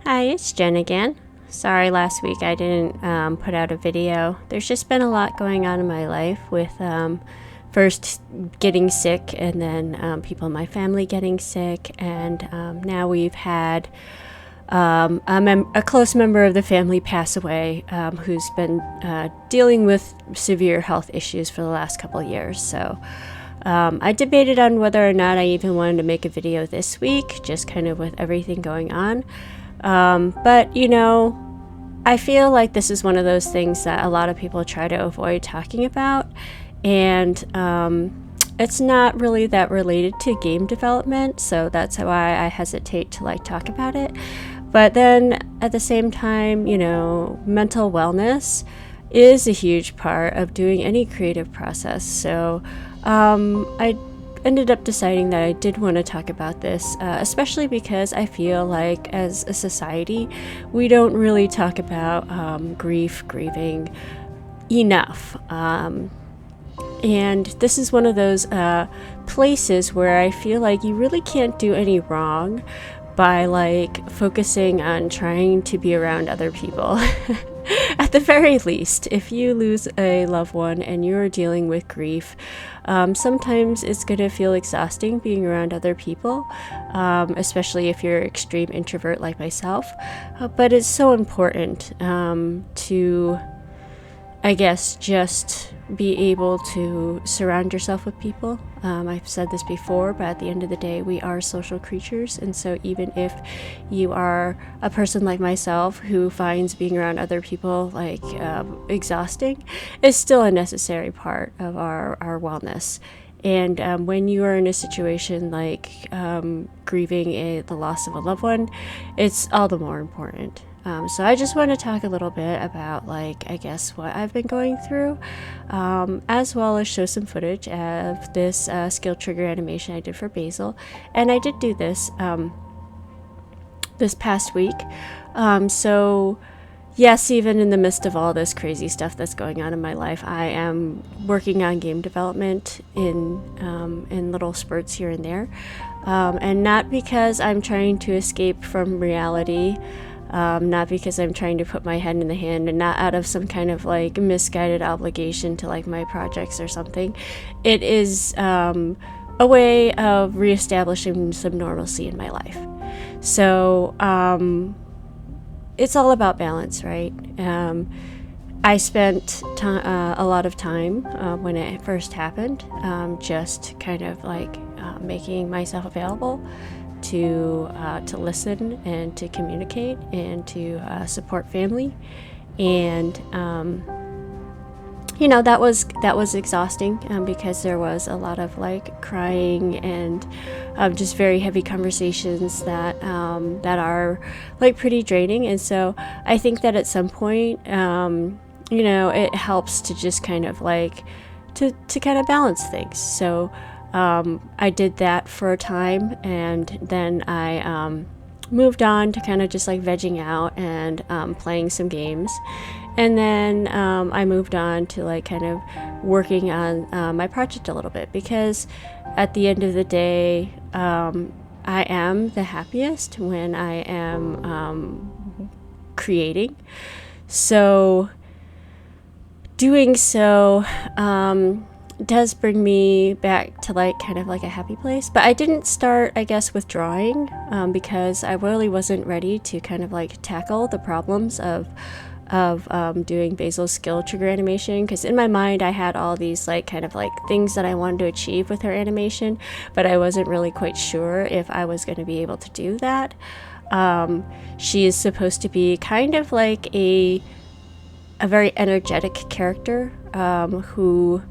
Hi, it's Jen again. Sorry last week I didn't put out a video. There's just been a lot going on in my life with first getting sick and then people in my family getting sick, and now we've had a close member of the family pass away who's been dealing with severe health issues for the last couple of years. So I debated on whether or not I even wanted to make a video this week, just kind of with everything going on. But, you know, I feel like this is one of those things that a lot of people try to avoid talking about. And it's not really that related to game development. So that's why I hesitate to talk about it. But then at the same time, you know, mental wellness is a huge part of doing any creative process. So I ended up deciding that I did want to talk about this, especially because I feel like as a society, we don't really talk about grieving enough. And this is one of those places where I feel like you really can't do any wrong by focusing on trying to be around other people. At the very least, if you lose a loved one and you're dealing with grief, sometimes it's going to feel exhausting being around other people, especially if you're an extreme introvert like myself. But it's so important to, I guess, just be able to surround yourself with people. I've said this before, but at the end of the day, we are social creatures. And so even if you are a person like myself who finds being around other people exhausting, it's still a necessary part of our wellness. And when you are in a situation like grieving the loss of a loved one, it's all the more important. So I just want to talk a little bit about, I guess, what I've been going through, as well as show some footage of this skill trigger animation I did for Basil. And I did do this this past week. So yes, even in the midst of all this crazy stuff that's going on in my life, I am working on game development in little spurts here and there. And not because I'm trying to escape from reality, not because I'm trying to put my head in the hand, and not out of some kind of misguided obligation to my projects or something. It is a way of reestablishing some normalcy in my life. So it's all about balance, right? I spent a lot of time when it first happened, just kind of making myself available to listen and to communicate and to support family. And you know, that was exhausting because there was a lot of crying and just very heavy conversations that are pretty draining. And so I think that at some point you know, it helps to just kind of to kind of balance things. So I did that for a time, and then I moved on to kind of just vegging out and playing some games. And then I moved on to kind of working on my project a little bit, because at the end of the day, I am the happiest when I am creating. So doing so does bring me back to kind of a happy place. But I didn't start, I guess, with drawing because I really wasn't ready to kind of tackle the problems of doing Basil's skill trigger animation, because in my mind I had all these kind of things that I wanted to achieve with her animation, but I wasn't really quite sure if I was going to be able to do that. She is supposed to be kind of a very energetic character who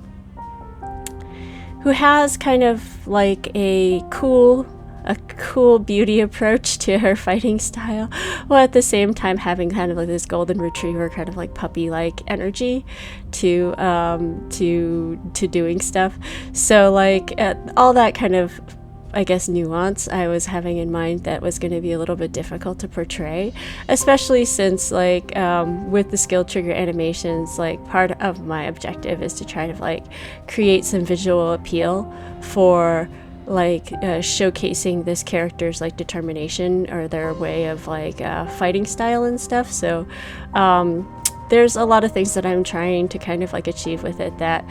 has kind of a cool beauty approach to her fighting style, while at the same time having kind of this golden retriever kind of puppy energy to doing stuff. So all that kind of, I guess, nuance I was having in mind that was going to be a little bit difficult to portray, especially since with the skill trigger animations, part of my objective is to try to create some visual appeal for showcasing this character's like determination or their way of like fighting style and stuff. So there's a lot of things that I'm trying to kind of like achieve with it that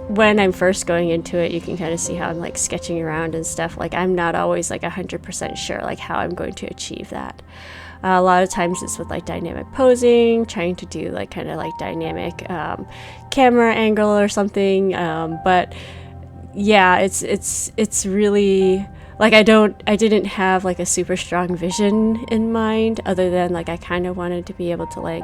when I'm first going into it, you can kind of see how I'm like sketching around and stuff. Like I'm not always like 100% sure like how I'm going to achieve that. A lot of times it's with like dynamic posing, trying to do like kind of like dynamic camera angle or something. But yeah, it's really like I didn't have like a super strong vision in mind, other than like I kind of wanted to be able to like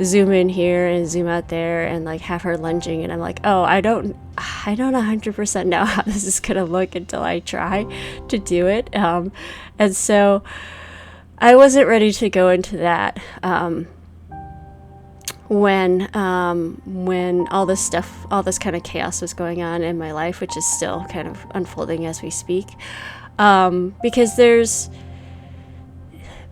zoom in here and zoom out there and like have her lunging, and I'm like, oh, I don't 100% know how this is gonna look until I try to do it. And so I wasn't ready to go into that when all this kind of chaos was going on in my life, which is still kind of unfolding as we speak. Because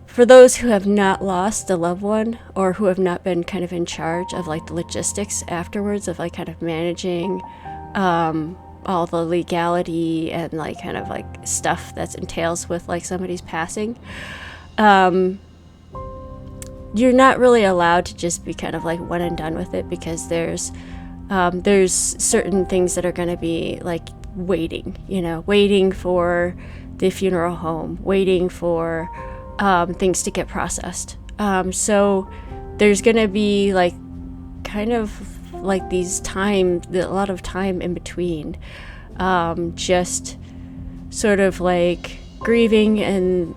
for those who have not lost a loved one or who have not been kind of in charge of like the logistics afterwards of like kind of managing all the legality and like kind of like stuff that entails with like somebody's passing, you're not really allowed to just be kind of like one and done with it, because there's certain things that are going to be like waiting for the funeral home, waiting for things to get processed. So there's going to be like kind of like a lot of time in between, just sort of like grieving and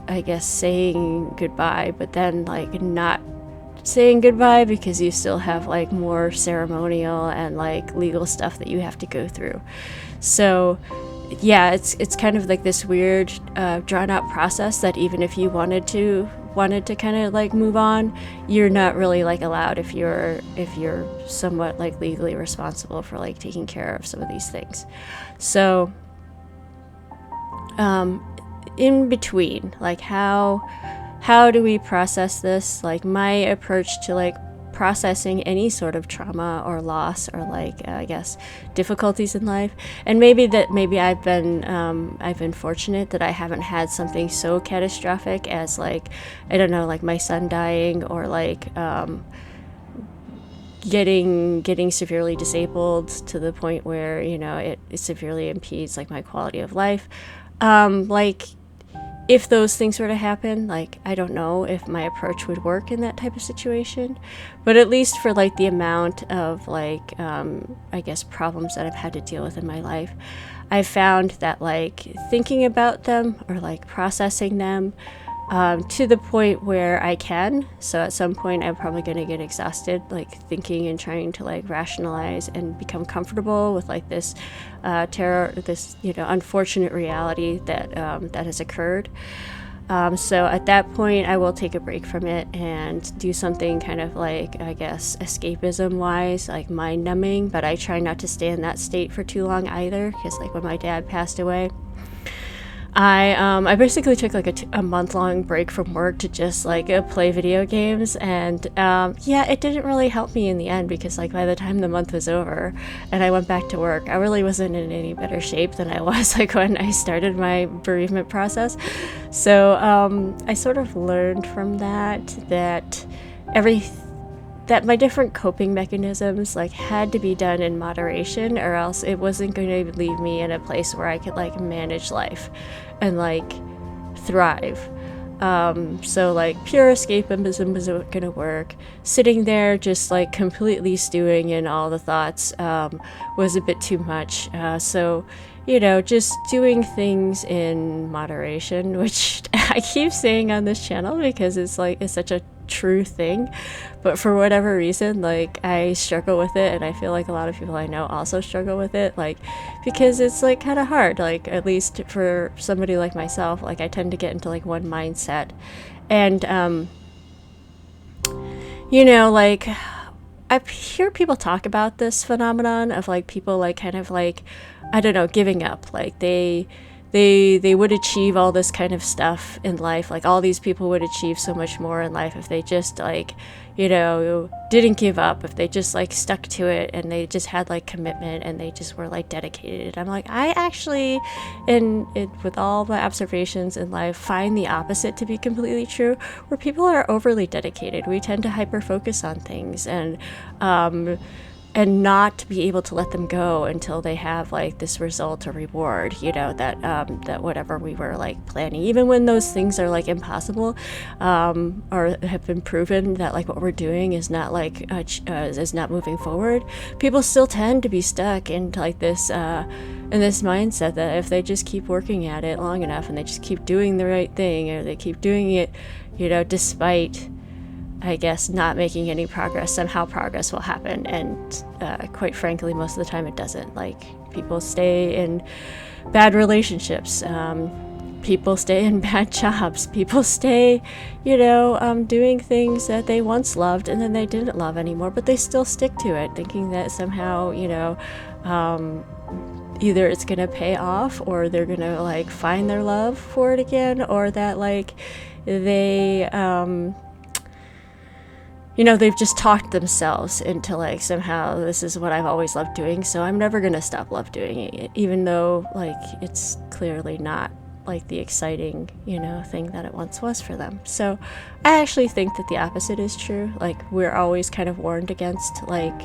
I guess saying goodbye, but then like not saying goodbye because you still have like more ceremonial and like legal stuff that you have to go through. So yeah, it's kind of like this weird drawn out process that even if you wanted to kind of like move on, you're not really like allowed if you're somewhat like legally responsible for like taking care of some of these things. So in between, like how do we process this? Like my approach to like processing any sort of trauma or loss or like I guess difficulties in life, and maybe I've been fortunate that I haven't had something so catastrophic as like, I don't know, like my son dying or like getting severely disabled to the point where it severely impedes like my quality of life. Like if those things were to happen, like I don't know if my approach would work in that type of situation, but at least for like the amount of like I guess problems that I've had to deal with in my life, I've found that like thinking about them or like processing them to the point where I can. So at some point I'm probably going to get exhausted, like thinking and trying to like rationalize and become comfortable with like this unfortunate reality that has occurred. So at that point I will take a break from it and do something kind of like, I guess, escapism wise, like mind numbing, but I try not to stay in that state for too long either, because like when my dad passed away, I basically took like a month-long break from work to just like play video games, and it didn't really help me in the end, because like by the time the month was over and I went back to work, I really wasn't in any better shape than I was like when I started my bereavement process. So I sort of learned from that my different coping mechanisms like had to be done in moderation, or else it wasn't going to leave me in a place where I could like manage life and like thrive. So like pure escapism wasn't going to work. Sitting there just like completely stewing in all the thoughts was a bit too much. So just doing things in moderation, which I keep saying on this channel because it's such a true thing, but for whatever reason, like I struggle with it, and I feel like a lot of people I know also struggle with it, like because it's like kind of hard, like at least for somebody like myself, like I tend to get into like one mindset, and like I hear people talk about this phenomenon of like people like kind of like, I don't know, giving up, like they they would achieve all this kind of stuff in life. Like all these people would achieve so much more in life if they just like, you know, didn't give up, if they just like stuck to it and they just had like commitment and they just were like dedicated. I'm like, I actually, with all my observations in life, find the opposite to be completely true, where people are overly dedicated. We tend to hyper focus on things and not be able to let them go until they have like this result or reward, you know, that whatever we were like planning, even when those things are like impossible, or have been proven that like what we're doing is not like is not moving forward, people still tend to be stuck in like this in this mindset that if they just keep working at it long enough and they just keep doing the right thing, or they keep doing it, you know, despite, I guess, not making any progress, somehow progress will happen. And quite frankly, most of the time it doesn't. Like, people stay in bad relationships, people stay in bad jobs, people stay, you know, doing things that they once loved and then they didn't love anymore, but they still stick to it, thinking that somehow, you know, either it's gonna pay off, or they're gonna like find their love for it again, or that like they you know, they've just talked themselves into like, somehow this is what I've always loved doing, so I'm never gonna stop love doing it, even though like it's clearly not like the exciting, you know, thing that it once was for them. So I actually think that the opposite is true. Like, we're always kind of warned against like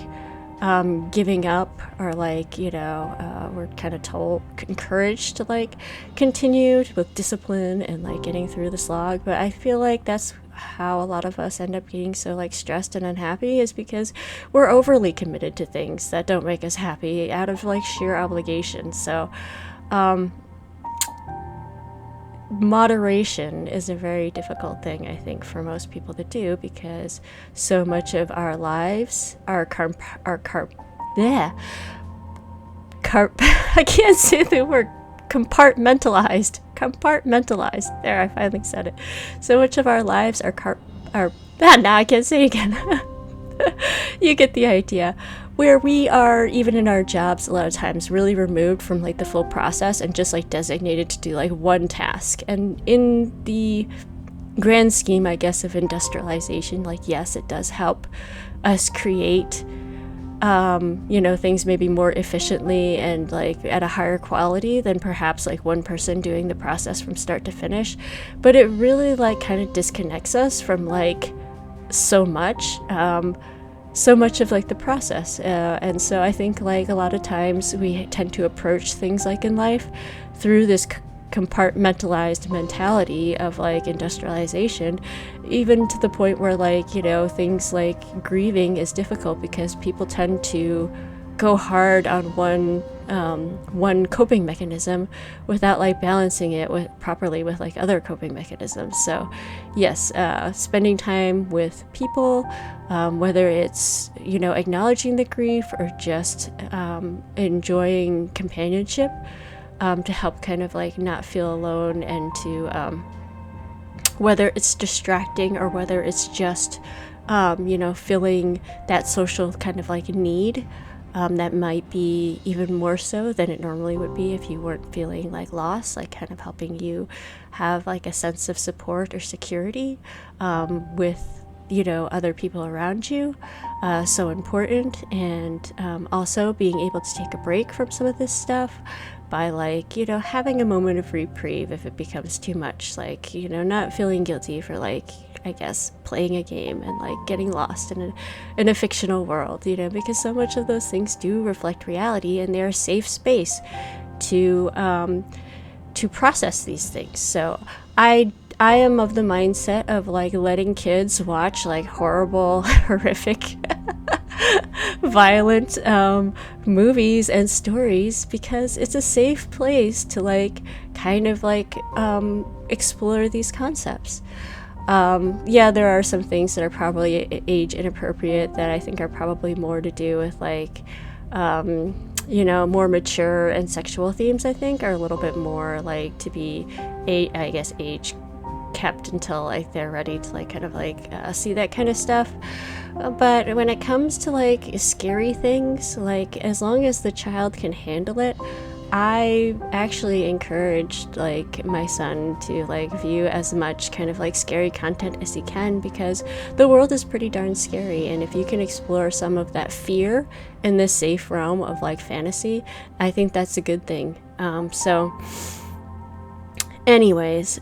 giving up, or like, you know, we're kind of encouraged to like continue with discipline and like getting through the slog. But I feel like that's how a lot of us end up getting so like stressed and unhappy, is because we're overly committed to things that don't make us happy out of like sheer obligation. So moderation is a very difficult thing, I think, for most people to do, because so much of our lives are I can't say the word compartmentalized. There, I finally said it. So much of our lives are now I can't say it again. You get the idea. Where we are, even in our jobs, a lot of times really removed from like the full process and just like designated to do like one task. And in the grand scheme, I guess, of industrialization, like, yes, it does help us create you know, things maybe more efficiently and like at a higher quality than perhaps like one person doing the process from start to finish. But it really like kind of disconnects us from like so much of like the process, and so I think like a lot of times we tend to approach things like in life through this compartmentalized mentality of like industrialization, even to the point where like, you know, things like grieving is difficult because people tend to go hard on one coping mechanism without like balancing it properly with like other coping mechanisms. So yes, spending time with people, whether it's, you know, acknowledging the grief or just enjoying companionship, to help kind of like not feel alone, and to whether it's distracting or whether it's just you know, filling that social kind of like need, that might be even more so than it normally would be if you weren't feeling like lost, like kind of helping you have like a sense of support or security with, you know, other people around you, so important. And also being able to take a break from some of this stuff by like, you know, having a moment of reprieve if it becomes too much, like, you know, not feeling guilty for like, I guess, playing a game and like getting lost in a fictional world, you know, because so much of those things do reflect reality and they're a safe space to process these things. So I am of the mindset of like letting kids watch like horrible, horrific, violent movies and stories, because it's a safe place to like kind of like explore these concepts. Yeah, there are some things that are probably age inappropriate that I think are probably more to do with like you know, more mature and sexual themes. I think are a little bit more like to be I guess age kept until like they're ready to like kind of like see that kind of stuff. But when it comes to like scary things, like as long as the child can handle it, I actually encouraged like my son to like view as much kind of like scary content as he can, because the world is pretty darn scary, and if you can explore some of that fear in this safe realm of like fantasy, I think that's a good thing. So anyways,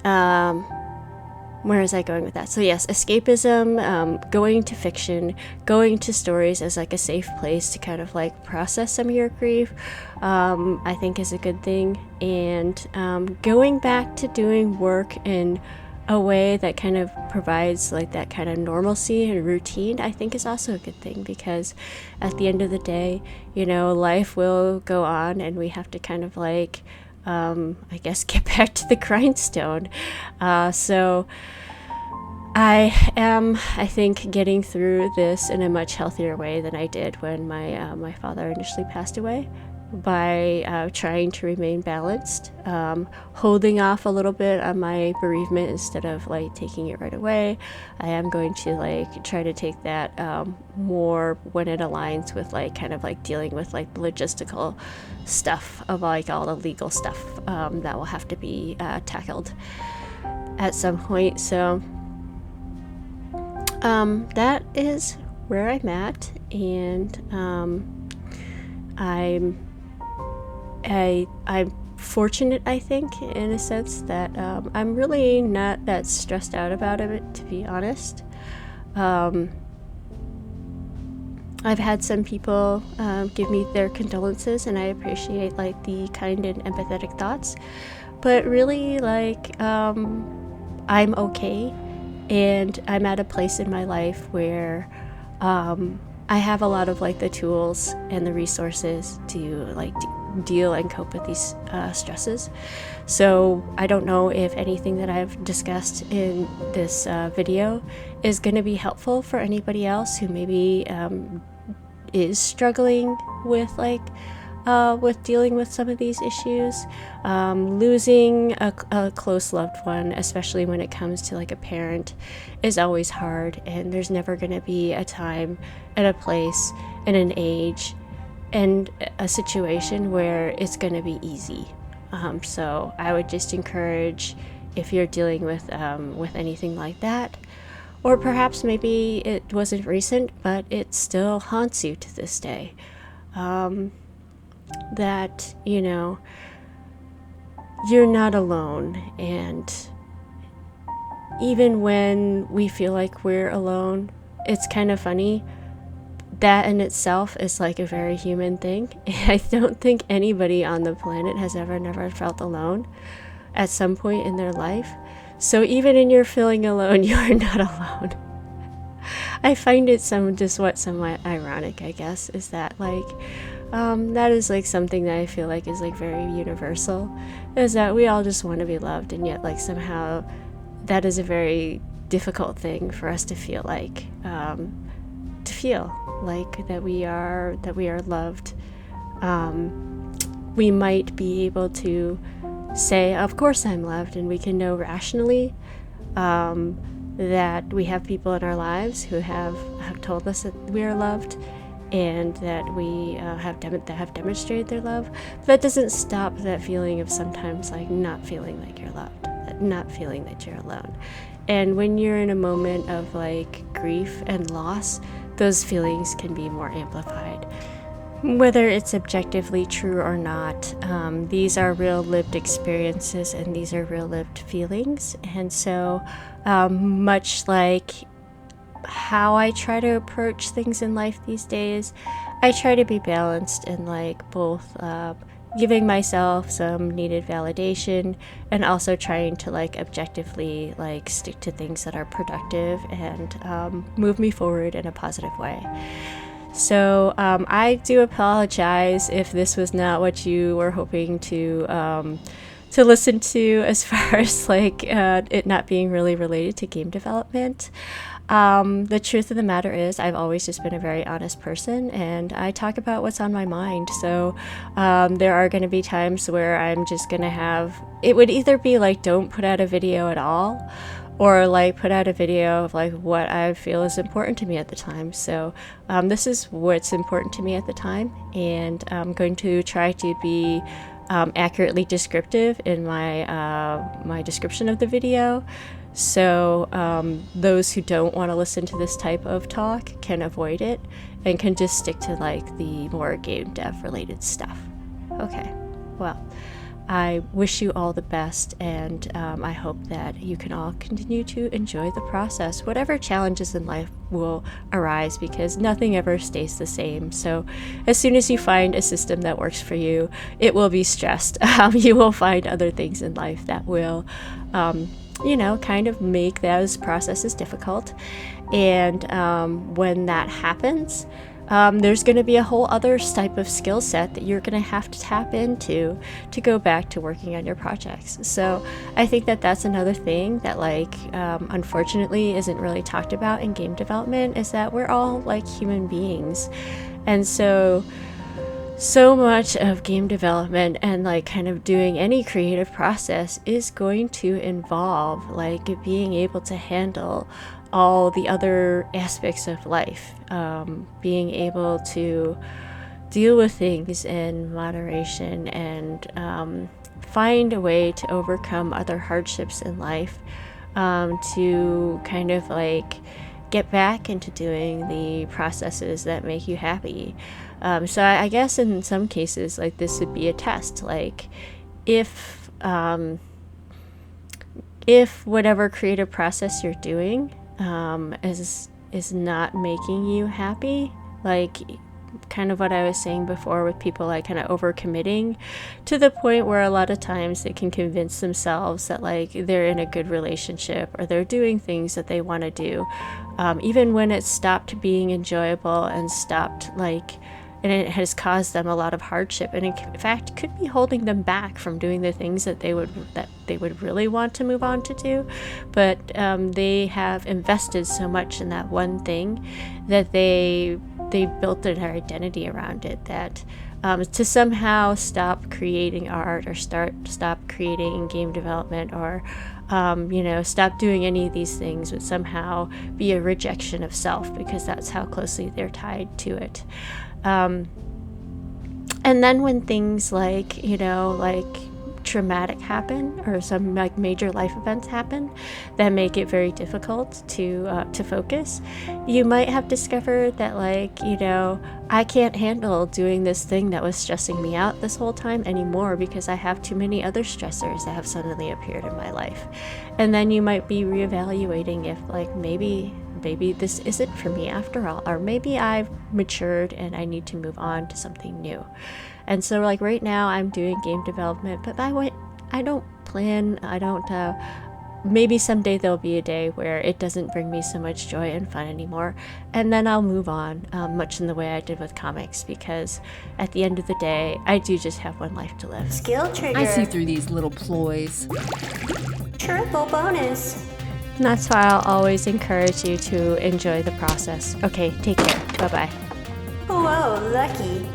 where is I going with that? So yes, escapism, going to fiction, going to stories as like a safe place to kind of like process some of your grief, I think is a good thing. And going back to doing work in a way that kind of provides like that kind of normalcy and routine, I think is also a good thing, because at the end of the day, you know, life will go on and we have to kind of like, I guess, get back to the grindstone. So I am, I think, getting through this in a much healthier way than I did when my father initially passed away, by trying to remain balanced, holding off a little bit on my bereavement instead of like taking it right away. I am going to like try to take that more when it aligns with like kind of like dealing with like the logistical stuff of like all the legal stuff that will have to be tackled at some point. So that is where I'm at, and I'm fortunate, I think, in a sense that I'm really not that stressed out about it, to be honest. I've had some people give me their condolences, and I appreciate like the kind and empathetic thoughts, but really like I'm okay, and I'm at a place in my life where I have a lot of like the tools and the resources to like deal and cope with these stresses. So I don't know if anything that I've discussed in this video is going to be helpful for anybody else who maybe is struggling with like with dealing with some of these issues. Losing a close loved one, especially when it comes to like a parent, is always hard, and there's never going to be a time and a place and an age and a situation where it's going to be easy. So I would just encourage, if you're dealing with anything like that, or perhaps maybe it wasn't recent but it still haunts you to this day, that, you know, you're not alone. And even when we feel like we're alone, it's kind of funny. That in itself is like a very human thing. I don't think anybody on the planet has never felt alone at some point in their life. So even in your feeling alone, you're not alone. I find it somewhat ironic, I guess, is that like that is like something that I feel like is like very universal, is that we all just want to be loved, and yet like somehow that is a very difficult thing for us to feel like that we are loved. We might be able to say, of course I'm loved, and we can know rationally that we have people in our lives who have told us that we are loved, and that we have demonstrated their love. But that doesn't stop that feeling of sometimes like not feeling like you're loved, not feeling that you're alone. And when you're in a moment of like grief and loss, those feelings can be more amplified. Whether it's objectively true or not, these are real lived experiences, and these are real lived feelings. And so much like how I try to approach things in life these days, I try to be balanced in like both giving myself some needed validation, and also trying to like objectively like stick to things that are productive and move me forward in a positive way. So I do apologize if this was not what you were hoping to listen to, as far as like it not being really related to game development. The truth of the matter is, I've always just been a very honest person, and I talk about what's on my mind. So there are going to be times where I'm just going to have, it would either be like don't put out a video at all, or like put out a video of like what I feel is important to me at the time. So this is what's important to me at the time, and I'm going to try to be accurately descriptive in my my description of the video. So those who don't want to listen to this type of talk can avoid it and can just stick to like the more game dev related stuff. Okay, well, I wish you all the best, and I hope that you can all continue to enjoy the process. Whatever challenges in life will arise, because nothing ever stays the same. So as soon as you find a system that works for you, it will be stressed. You will find other things in life that will kind of make those processes difficult. And when that happens, there's going to be a whole other type of skill set that you're going to have to tap into to go back to working on your projects. So I think that that's another thing that unfortunately isn't really talked about in game development, is that we're all like human beings. And so much of game development and like kind of doing any creative process is going to involve like being able to handle all the other aspects of life, being able to deal with things in moderation and find a way to overcome other hardships in life, to kind of like get back into doing the processes that make you happy. So I guess in some cases, like, this would be a test. Like, if whatever creative process you're doing is not making you happy, like kind of what I was saying before with people like kind of overcommitting to the point where a lot of times they can convince themselves that like they're in a good relationship or they're doing things that they want to do, even when it's stopped being enjoyable and stopped and it has caused them a lot of hardship, and in fact could be holding them back from doing the things that they would really want to move on to do. But they have invested so much in that one thing that they built their identity around it, that to somehow stop creating art or stop creating game development or stop doing any of these things would somehow be a rejection of self, because that's how closely they're tied to it. And then when things like traumatic happen, or some like major life events happen that make it very difficult to focus, you might have discovered that I can't handle doing this thing that was stressing me out this whole time anymore because I have too many other stressors that have suddenly appeared in my life. And then you might be reevaluating if maybe this isn't for me after all, or maybe I've matured and I need to move on to something new. And so right now I'm doing game development, but maybe someday there'll be a day where it doesn't bring me so much joy and fun anymore, and then I'll move on, much in the way I did with comics, because at the end of the day, I do just have one life to live. Skill trigger. I see through these little ploys. Triple bonus. And that's why I'll always encourage you to enjoy the process. Okay, take care. Bye-bye. Whoa, lucky.